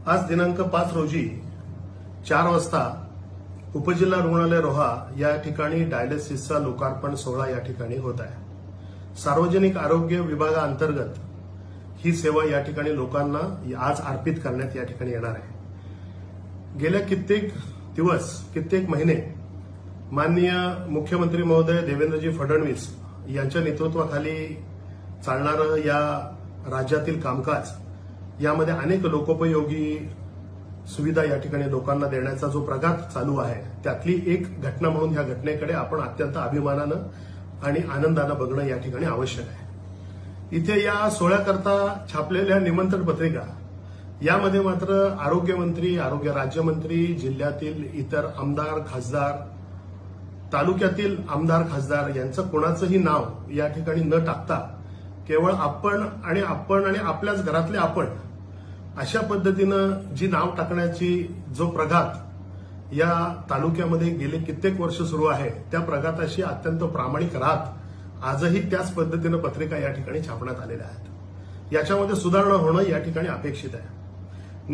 आज दिनांक 5 रोजी 4 वाजता उपजिल्हा रुग्णालय रोहा या ठिकाणी डायलिसिसचा लोकार्पण सोहळा या ठिकाणी होत आहे। सार्वजनिक आरोग्य विभागाअंतर्गत ही सेवा या ठिकाणी लोकांना आज अर्पित करण्यात या ठिकाणी येणार आहे। गेल्या कित्येक दिवस कित्येक महिने माननीय मुख्यमंत्री महोदय देवेंद्रजी फडणवीस यांच्या नेतृत्वाखाली चालणारं या राज्यातील कामकाज यामध्ये अनेक लोकोपयोगी सुविधा या ठिकाणी लोकांना देण्याचा जो प्रघात चालू आहे त्यातली एक घटना म्हणून ह्या घटनेकडे आपण अत्यंत अभिमानानं आणि आनंदानं बघणं या ठिकाणी आवश्यक आहे। इथे या सोहळ्याकरता छापलेल्या निमंत्रण पत्रिका यामध्ये मात्र आरोग्यमंत्री, आरोग्य राज्यमंत्री, जिल्ह्यातील इतर आमदार, खासदार, तालुक्यातील आमदार, खासदार यांचं कोणाचंही नाव या ठिकाणी न टाकता केवळ आपण आणि आपल्याच घरातले आपण अशा पद्धतीनं जी नाव टाकण्याची जो प्रघात या तालुक्यामध्ये गेले कित्येक वर्ष सुरू आहे त्या प्रघाताशी अत्यंत प्रामाणिक राहत आजही त्याच पद्धतीनं पत्रिका या ठिकाणी छापण्यात आलेल्या आहेत। याच्यामध्ये सुधारणा होणं या ठिकाणी अपेक्षित आहे।